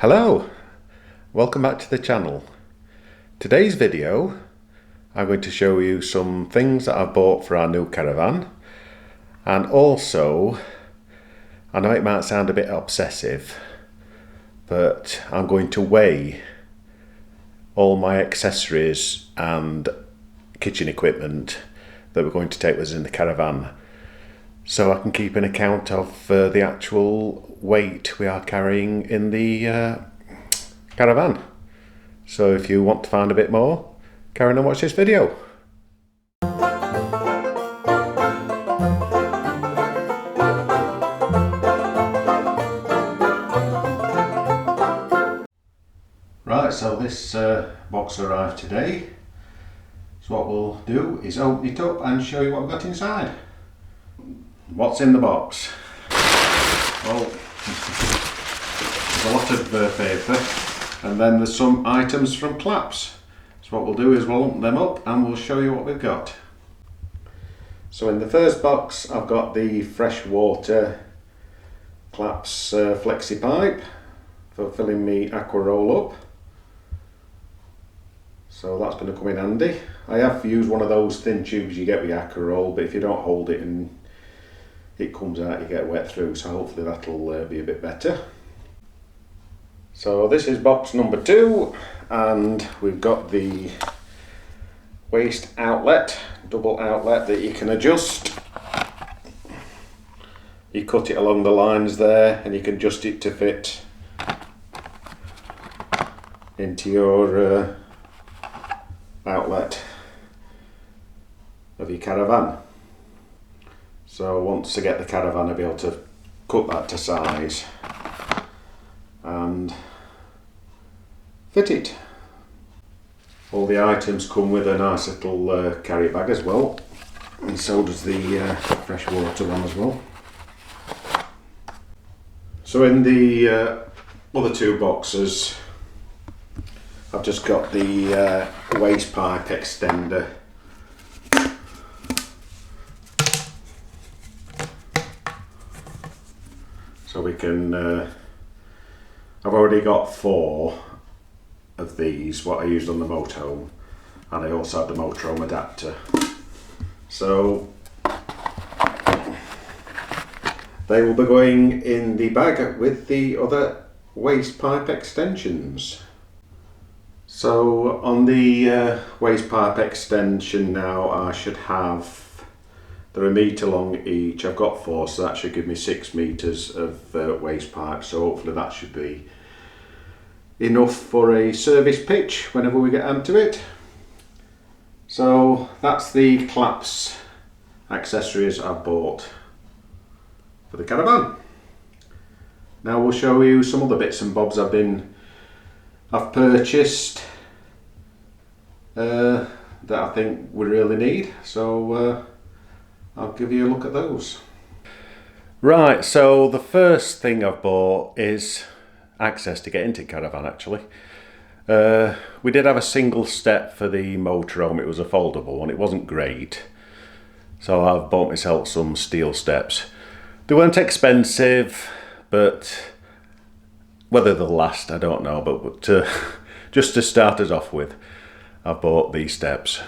Hello, welcome back to the channel. Today's video I'm going to show you some things that I've bought for our new caravan, and also, I know it might sound a bit obsessive, but I'm going to weigh all my accessories and kitchen equipment that we're going to take with us in the caravan, so I can keep an account of the actual weight we are carrying in the caravan. So if you want to find a bit more, carry on and watch this video. Right, so this box arrived today. So what we'll do is open it up and show you what we've got inside. What's in the box? Well, there's a lot of paper, and then there's some items from Claps. So what we'll do is we'll open them up and we'll show you what we've got. So in the first box I've got the freshwater Claps flexi pipe for filling me aqua roll up. So that's going to come in handy. I have used one of those thin tubes you get with aqua roll, but if you don't hold it and it comes out, you get wet through, so hopefully that'll be a bit better. So this is box number 2, and we've got the waste outlet, double outlet that you can adjust. You cut it along the lines there and you can adjust it to fit into your outlet of your caravan. So once I get the caravan, I'll be able to cut that to size and fit it. All the items come with a nice little carry bag as well, and so does the freshwater one as well. So in the other 2 boxes, I've just got the waste pipe extender. So we can, I've already got 4 of these, what I used on the motorhome, and I also have the motorhome adapter. So they will be going in the bag with the other waste pipe extensions. So on the waste pipe extension now, I should have, they're a metre long each. I've got 4, so that should give me 6 metres of waste pipe, so hopefully that should be enough for a service pitch whenever we get onto it. So that's the Claps accessories I've bought for the caravan. Now we'll show you some other bits and bobs I've purchased that I think we really need, so I'll give you a look at those. Right, so the first thing I've bought is access to get into caravan actually. We did have a single step for the motorhome. It was a foldable one, it wasn't great, so I've bought myself some steel steps. They weren't expensive, but whether they'll last I don't know, but just to start us off with, I've bought these steps.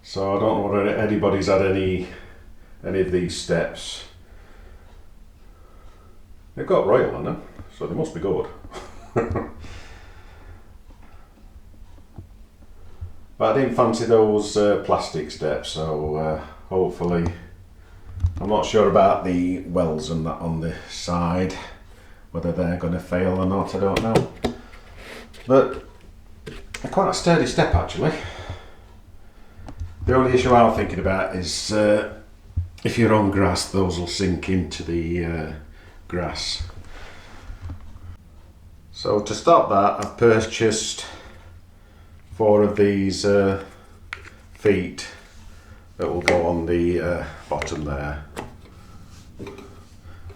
So I don't know whether anybody's had any of these steps. They've got Royal on them, so they must be good. But I didn't fancy those plastic steps, so hopefully, I'm not sure about the wells and that on the side, whether they're going to fail or not, I don't know. But they're quite a sturdy step actually. The only issue I'm thinking about is if you're on grass, those will sink into the grass. So to stop that, I've purchased 4 of these feet that will go on the bottom there, and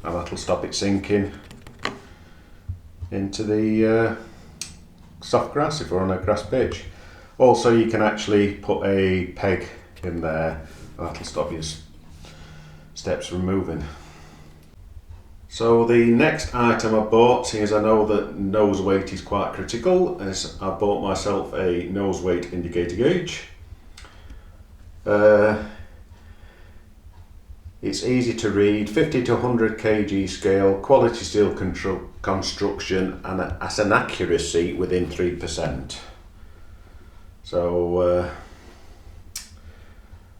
that'll stop it sinking into the soft grass if we're on a grass pitch. Also you can actually put a peg in there, that'll stop your steps from moving. So the next item I bought, seeing as I know that nose weight is quite critical, is I bought myself a nose weight indicator gauge. It's easy to read, 50 to 100 kg scale, quality steel construction, and has an accuracy within 3%. So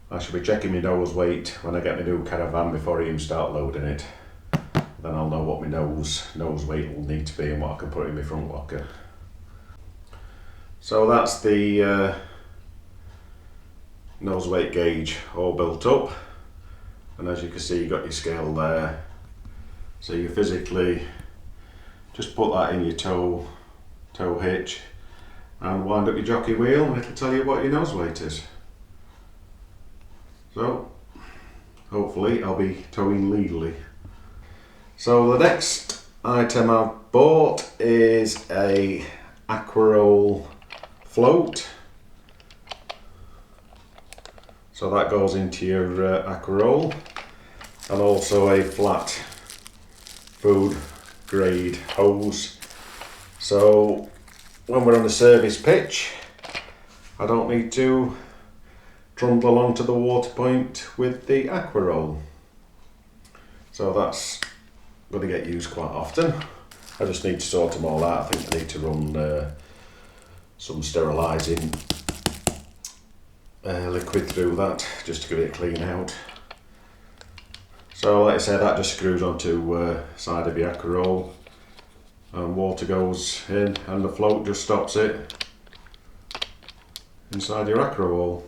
I should be checking my nose weight when I get my new caravan before I even start loading it. Then I'll know what my nose weight will need to be and what I can put in my front locker. So that's the nose weight gauge all built up, and as you can see, you've got your scale there. So you physically just put that in your toe hitch and wind up your jockey wheel, and it'll tell you what your nose weight is. So hopefully I'll be towing legally. So the next item I've bought is a Aquaroll float. So that goes into your Aquaroll, and also a flat food grade hose. So when we're on a service pitch, I don't need to trundle along to the water point with the Aquaroll. So that's going to get used quite often. I just need to sort them all out. I think I need to run some sterilising liquid through that just to give it a clean out. So like I said, that just screws onto side of your Aquaroll, and water goes in and the float just stops it inside your Aquaroll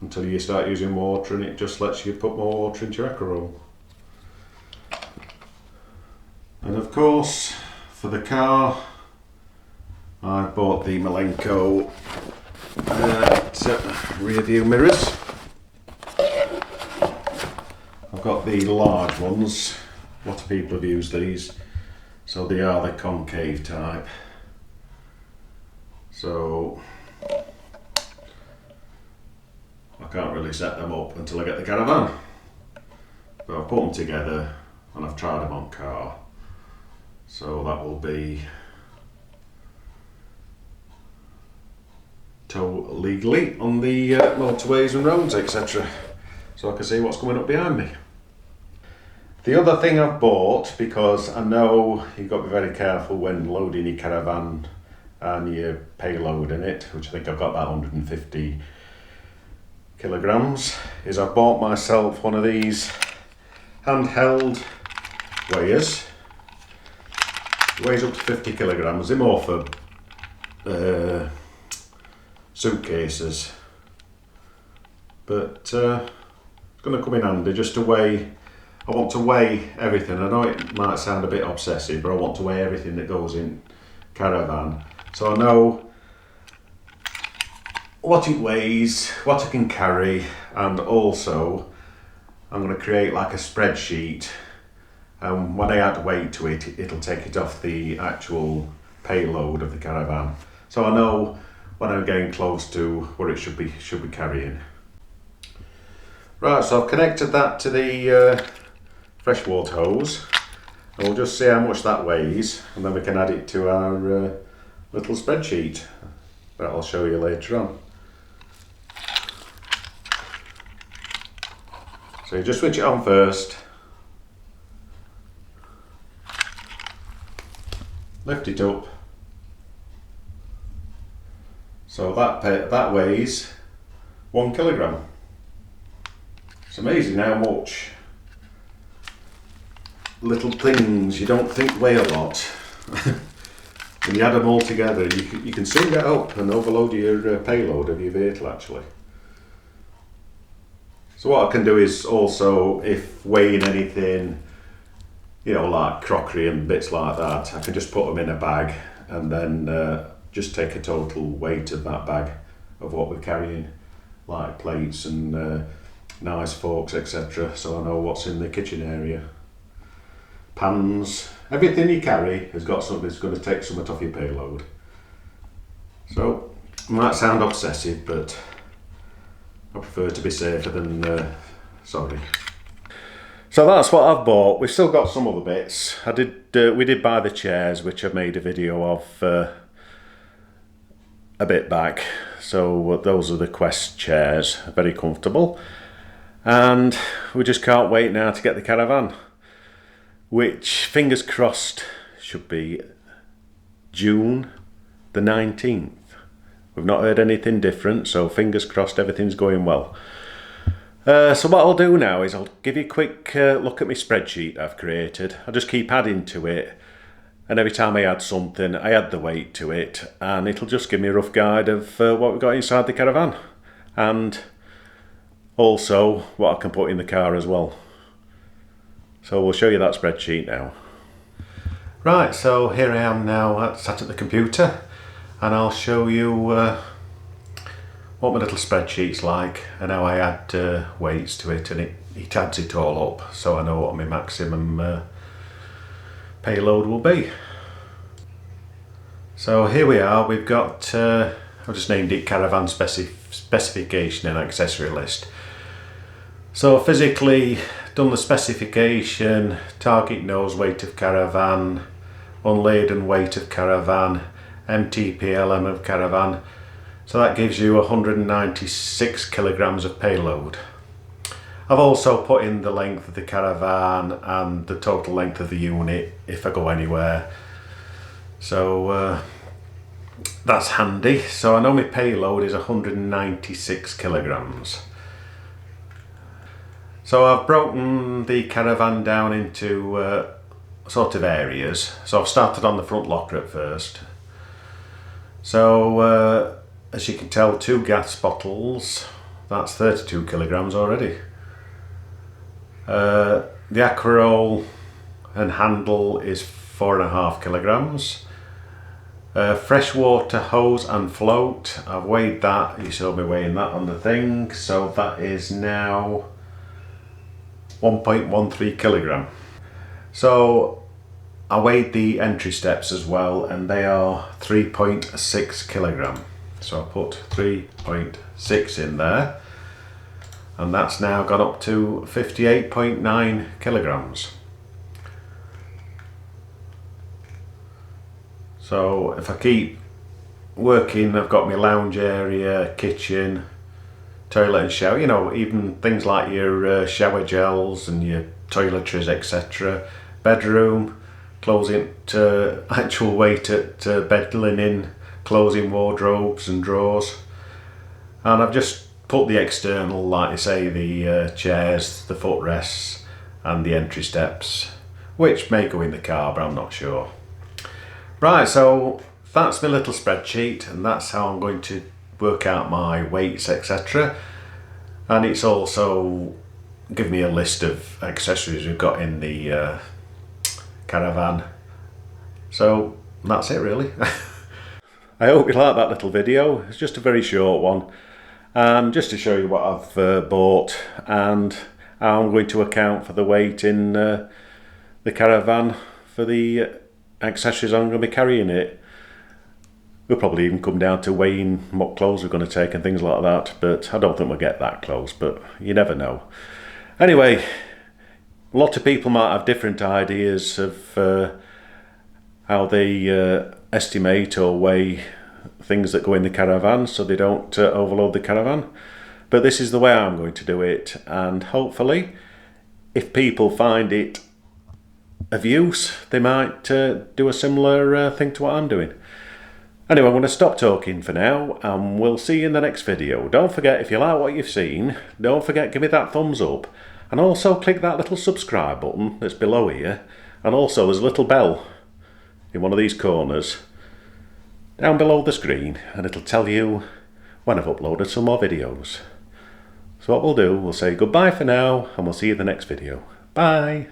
until you start using water, and it just lets you put more water into your Aquaroll. And of course, for the car, I bought the Malenko rear view mirrors. I've got the large ones. A lot of people have used these, so they are the concave type. So I can't really set them up until I get the caravan, but I've put them together and I've tried them on car. So that will be tow legally on the motorways and roads, etc. So I can see what's coming up behind me. The other thing I've bought, because I know you've got to be very careful when loading your caravan and your payload in it, which I think I've got that 150 kilograms, is I've bought myself one of these handheld weighers. It weighs up to 50 kilograms. They're more for suitcases, but it's going to come in handy just to weigh. I want to weigh everything. I know it might sound a bit obsessive, but I want to weigh everything that goes in caravan, so I know what it weighs, what I can carry, and also I'm going to create like a spreadsheet, and when I add weight to it, it'll take it off the actual payload of the caravan, so I know when I'm getting close to what it should be carrying. Right, so I've connected that to the freshwater hose, and we'll just see how much that weighs, and then we can add it to our little spreadsheet that I'll show you later on. So you just switch it on first, lift it up. So that weighs 1 kilogram. It's amazing how much little things you don't think weigh a lot. When you add them all together, you can soon get up and overload your payload of your vehicle actually. So what I can do is also, if weighing anything, you know, like crockery and bits like that, I can just put them in a bag and then just take a total weight of that bag of what we're carrying, like plates and knives, forks, etc. So I know what's in the kitchen area. Pans, everything you carry has got something that's going to take something off your payload. So it might sound obsessive, but I prefer to be safer than sorry. So that's what I've bought. We've still got some other bits. We did buy the chairs, which I made a video of a bit back. So those are the Quest chairs, very comfortable. And we just can't wait now to get the caravan, which, fingers crossed, should be June the 19th. We've not heard anything different, so fingers crossed everything's going well. So what I'll do now is I'll give you a quick look at my spreadsheet I've created. I'll just keep adding to it, and every time I add something, I add the weight to it, and it'll just give me a rough guide of what we've got inside the caravan, and also what I can put in the car as well. So we'll show you that spreadsheet now. Right, so here I am now sat at the computer, and I'll show you what my little spreadsheet's like and how I add weights to it, and it adds it all up so I know what my maximum payload will be. So here we are, we've got, I've just named it Caravan Specification and Accessory List. So physically done the specification, target nose weight of caravan, unladen weight of caravan, MTPLM of caravan. So that gives you 196 kilograms of payload. I've also put in the length of the caravan and the total length of the unit if I go anywhere. So that's handy. So I know my payload is 196 kilograms. So I've broken the caravan down into sort of areas. So I've started on the front locker at first. So as you can tell, 2 gas bottles, that's 32 kilograms already. The aquaroll and handle is 4.5 kilograms. Freshwater hose and float, I've weighed that, you saw me weighing that on the thing, so that is now 1.13 kilogram. So I weighed the entry steps as well, and they are 3.6 kilogram. So I put 3.6 in there, and that's now gone up to 58.9 kilograms. So if I keep working, I've got my lounge area, kitchen, toilet and shower, you know, even things like your shower gels and your toiletries, etc. Bedroom, closing to actual weight at bed linen, closing wardrobes and drawers. And I've just put the external, like I say, the chairs, the footrests and the entry steps, which may go in the car, but I'm not sure. Right, so that's my little spreadsheet, and that's how I'm going to work out my weights, etc. And it's also give me a list of accessories we've got in the caravan. So that's it really. I hope you like that little video. It's just a very short one, just to show you what I've bought and how I'm going to account for the weight in the caravan for the accessories I'm going to be carrying it. We'll probably even come down to weighing what clothes we're going to take and things like that, but I don't think we'll get that close, but you never know. Anyway, a lot of people might have different ideas of how they estimate or weigh things that go in the caravan so they don't overload the caravan, but this is the way I'm going to do it, and hopefully if people find it of use they might do a similar thing to what I'm doing. Anyway, I'm going to stop talking for now, and we'll see you in the next video. Don't forget, if you like what you've seen, don't forget give me that thumbs up, and also click that little subscribe button that's below here, and also there's a little bell in one of these corners down below the screen, and it'll tell you when I've uploaded some more videos. So what we'll do, we'll say goodbye for now, and we'll see you in the next video. Bye!